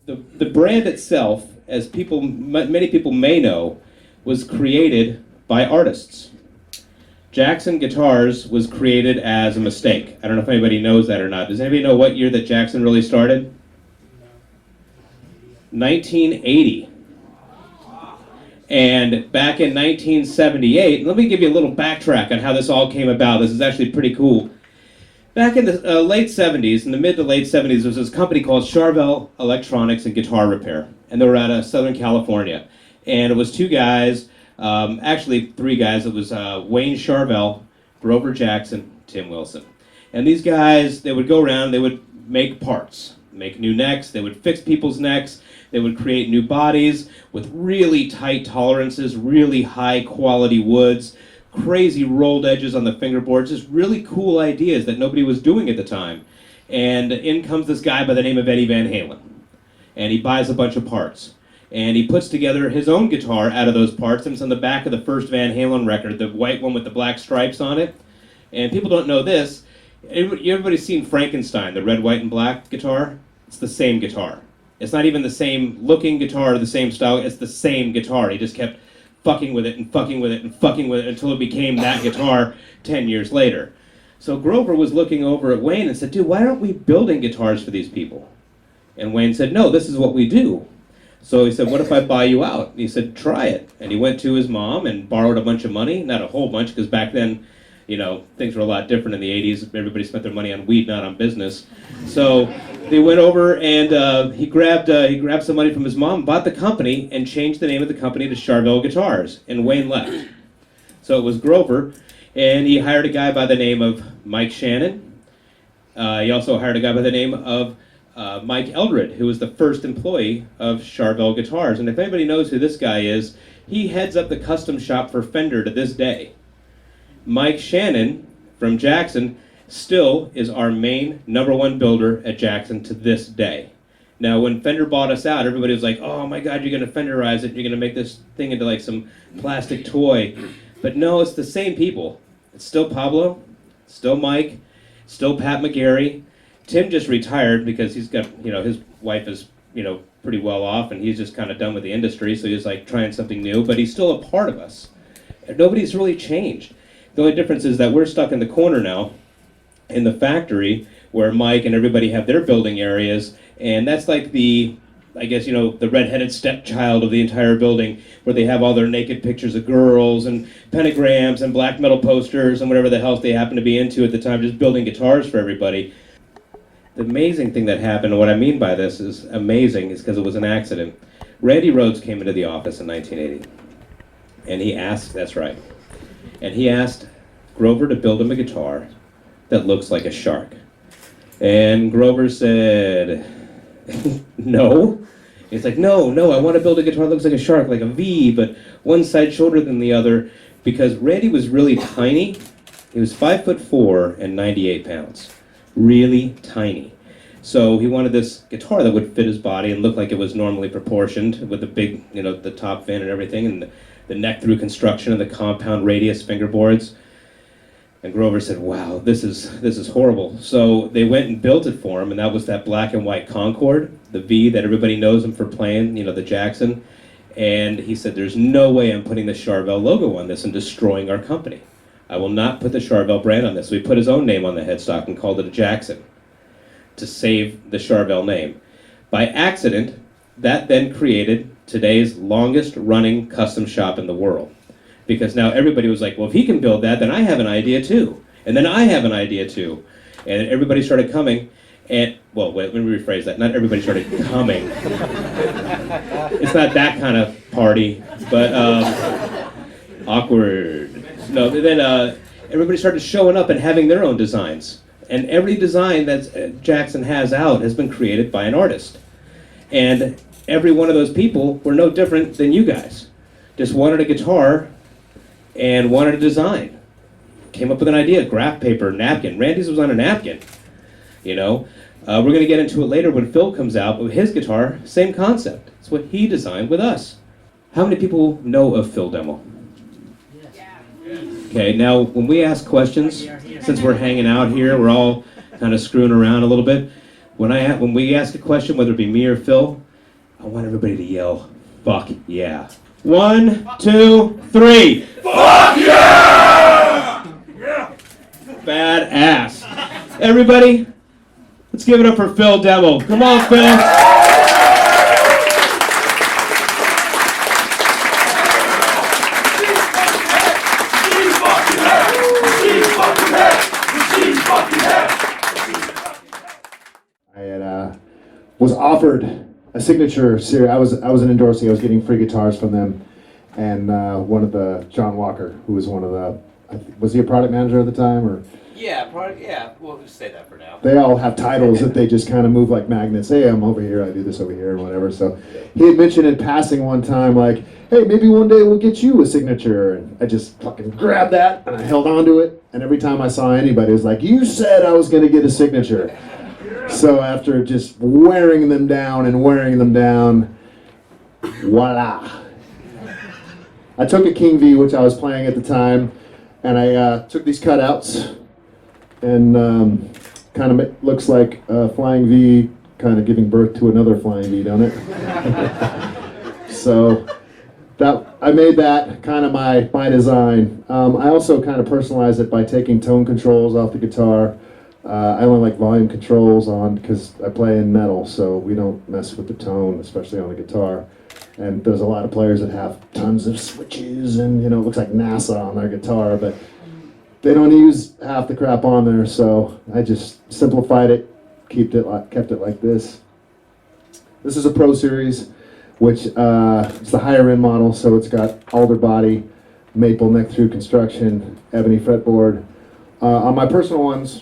the brand itself, as many people may know, was created by artists. Jackson Guitars was created as a mistake. I don't know if anybody knows that or not. Does anybody know what year that Jackson really started? 1980. And back in 1978, let me give you a little backtrack on how this all came about. This is actually pretty cool. Back in the late 70s, in the mid to late 70s, there was this company called Charvel Electronics and Guitar Repair. And they were out of Southern California. And it was two guys, actually three guys. It was Wayne Charvel, Grover Jackson, Tim Wilson. And these guys, they would go around, they would make parts, make new necks, they would fix people's necks, they would create new bodies with really tight tolerances, really high quality woods, crazy rolled edges on the fingerboards, just really cool ideas that nobody was doing at the time. And in comes this guy by the name of Eddie Van Halen. And he buys a bunch of parts. And he puts together his own guitar out of those parts, and it's on the back of the first Van Halen record, the white one with the black stripes on it. And people don't know this. Everybody's seen Frankenstein, the red, white, and black guitar? It's the same guitar. It's not even the same looking guitar or the same style, it's the same guitar. He just kept fucking with it and fucking with it and fucking with it until it became that guitar 10 years later. So Grover was looking over at Wayne and said, dude, why aren't we building guitars for these people? And Wayne said, no, this is what we do. So he said, what if I buy you out? And he said, try it. And he went to his mom and borrowed a bunch of money, not a whole bunch, because back then, you know, things were a lot different in the 80s. Everybody spent their money on weed, not on business. So they went over and he grabbed some money from his mom, bought the company, and changed the name of the company to Charvel Guitars. And Wayne left. So it was Grover, and he hired a guy by the name of Mike Shannon. He also hired a guy by the name of Mike Eldred, who was the first employee of Charvel Guitars. And if anybody knows who this guy is, he heads up the custom shop for Fender to this day. Mike Shannon from Jackson still is our main #1 builder at Jackson to this day. Now, when Fender bought us out, everybody was like, oh my God, you're going to Fenderize it. You're going to make this thing into like some plastic toy. But no, it's the same people. It's still Pablo, still Mike, still Pat McGarry. Tim just retired because he's got, you know, his wife is, you know, pretty well off and he's just kind of done with the industry. So he's like trying something new, but he's still a part of us. Nobody's really changed. The only difference is that we're stuck in the corner now in the factory where Mike and everybody have their building areas, and that's like the, I guess, you know, the redheaded stepchild of the entire building, where they have all their naked pictures of girls and pentagrams and black metal posters and whatever the hell they happen to be into at the time, just building guitars for everybody. The amazing thing that happened, and what I mean by this is amazing, is because it was an accident. Randy Rhoads came into the office in 1980, and he asked, that's right, and he asked Grover to build him a guitar that looks like a shark. And Grover said, no. He's like, no, I want to build a guitar that looks like a shark, like a V, but one side shorter than the other, because Randy was really tiny. He was 5'4" and 98 pounds. Really tiny. So he wanted this guitar that would fit his body and look like it was normally proportioned, with the big, you know, the top fin and everything, and the neck through construction and the compound radius fingerboards. And Grover said, wow, this is horrible. So they went and built it for him, and that was that black and white Concorde, the V that everybody knows him for playing, you know, the Jackson. And he said, there's no way I'm putting the Charvel logo on this and destroying our company. I will not put the Charvel brand on this. So he put his own name on the headstock and called it a Jackson to save the Charvel name. By accident, that then created today's longest running custom shop in the world. Because now everybody was like, well, if he can build that, then I have an idea too. And then I have an idea too. And everybody started coming. And, well, wait, let me rephrase that. Not everybody started coming. It's not that kind of party, but awkward. No, then everybody started showing up and having their own designs. And every design that Jackson has out has been created by an artist. And every one of those people were no different than you guys. Just wanted a guitar and wanted a design. Came up with an idea, graph paper, napkin. Randy's was on a napkin, you know. We're going to get into it later when Phil comes out, but with his guitar, same concept. It's what he designed with us. How many people know of Phil Demmel? Okay, now when we ask questions, since we're hanging out here, we're all kind of screwing around a little bit. When we ask a question, whether it be me or Phil, I want everybody to yell, fuck yeah. 1, 2, 3. Fuck yeah! Badass. Everybody, let's give it up for Phil Demmel. Come on, Phil. Was offered a signature series. I was an endorsee. I was getting free guitars from them, and one of the John Walker, who was one of the, was he a product manager at the time, or? Yeah, product. Yeah, we'll just say that for now. They all have titles that they just kind of move like magnets. Hey, I'm over here. I do this over here, and whatever. So he had mentioned in passing one time, like, hey, maybe one day we'll get you a signature, and I just fucking grabbed that and I held on to it. And every time I saw anybody, it was like, you said I was going to get a signature. So after just wearing them down, voila. I took a King V, which I was playing at the time, and I took these cutouts, and kind of looks like a Flying V kind of giving birth to another Flying V, don't it? So I made that kind of my design. I also kind of personalized it by taking tone controls off the guitar. I only like volume controls on because I play in metal, so we don't mess with the tone, especially on the guitar. And there's a lot of players that have tons of switches and, it looks like NASA on their guitar, but they don't use half the crap on there, so I just simplified it, kept it like this. This is a Pro Series, which it's the higher end model, so it's got alder body, maple neck through construction, ebony fretboard. On my personal ones,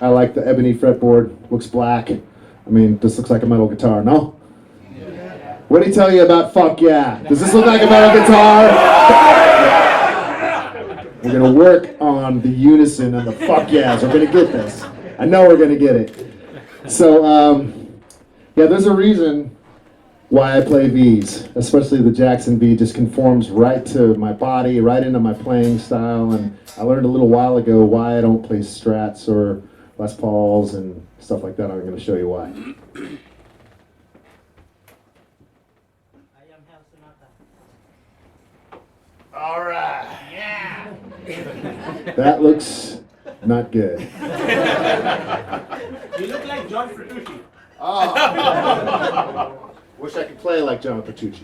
I like the ebony fretboard, looks black. I mean, this looks like a metal guitar, no? Yeah. What did he tell you about fuck yeah? Does this look like a metal guitar? We're gonna work on the unison and the fuck yeahs. We're gonna get this. I know we're gonna get it. So, yeah, there's a reason why I play Vs, especially the Jackson V just conforms right to my body, right into my playing style, and I learned a little while ago why I don't play Strats or Les Pauls and stuff like that. I'm going to show you why. All right. Yeah. That looks not good. You look like John Petrucci. Oh. Wish I could play like John Petrucci.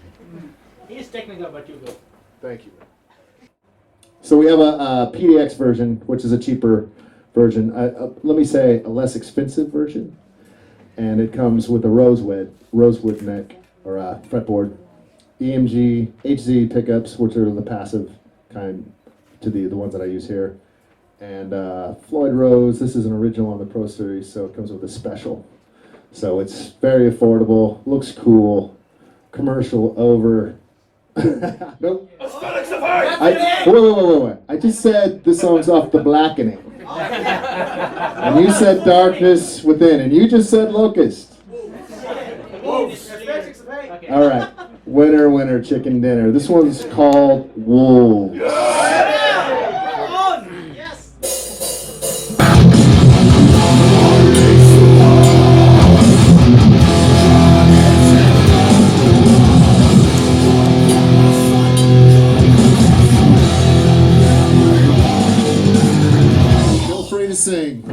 He's technical, but you go. Thank you. So we have a PDX version, which is a cheaper version. Let me say a less expensive version, and it comes with a rosewood neck or fretboard, EMG, HZ pickups, which are the passive kind to the ones that I use here, and Floyd Rose. This is an original on the Pro Series, so it comes with a special. So it's very affordable, looks cool, commercial over. Nope. Wait. I just said this song's off The Blackening. And you said Darkness Within, and you just said Locust. All right, winner, chicken dinner. This one's called Wolves. Sing.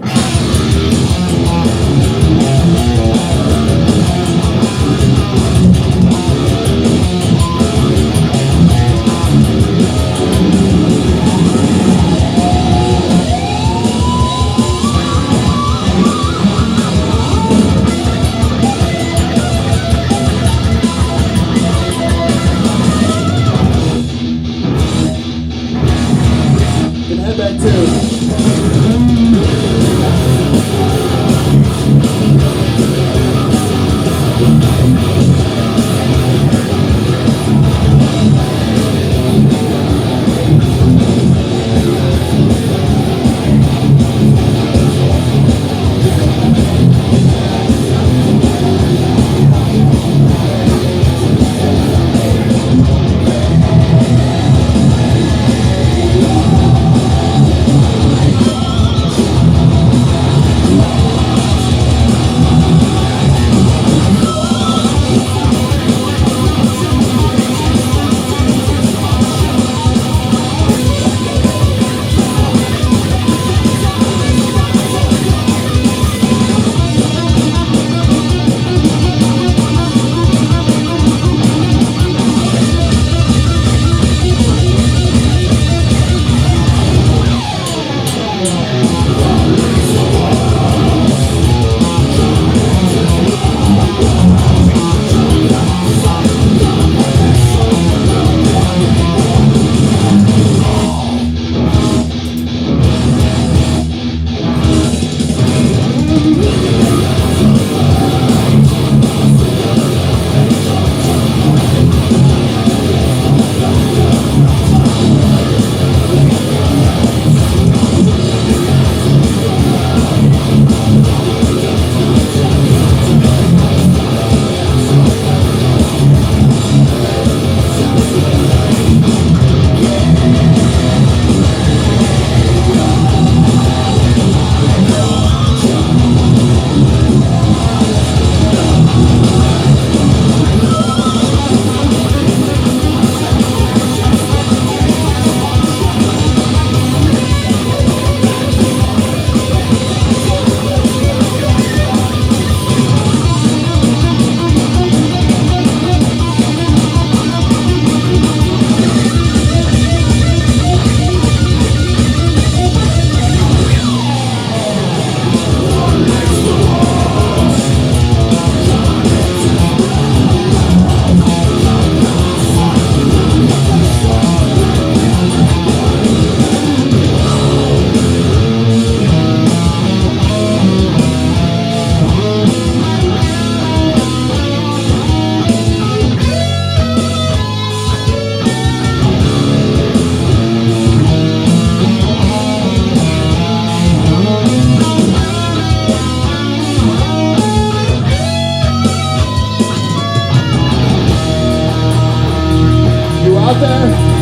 out there?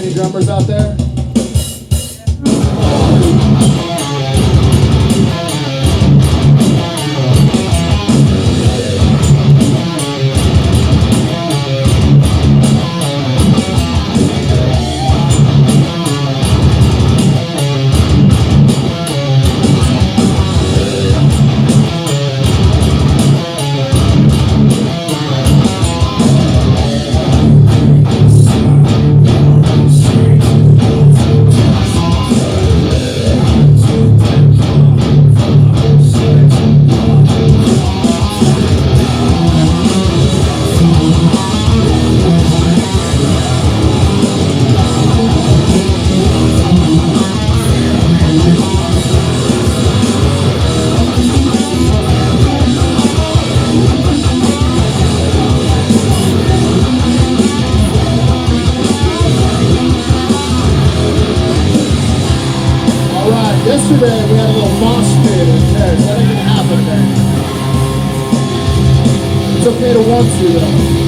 Any drummers out there? Yesterday we had a little mosh pit in Paris. That ain't gonna happen today. It's okay to want to though.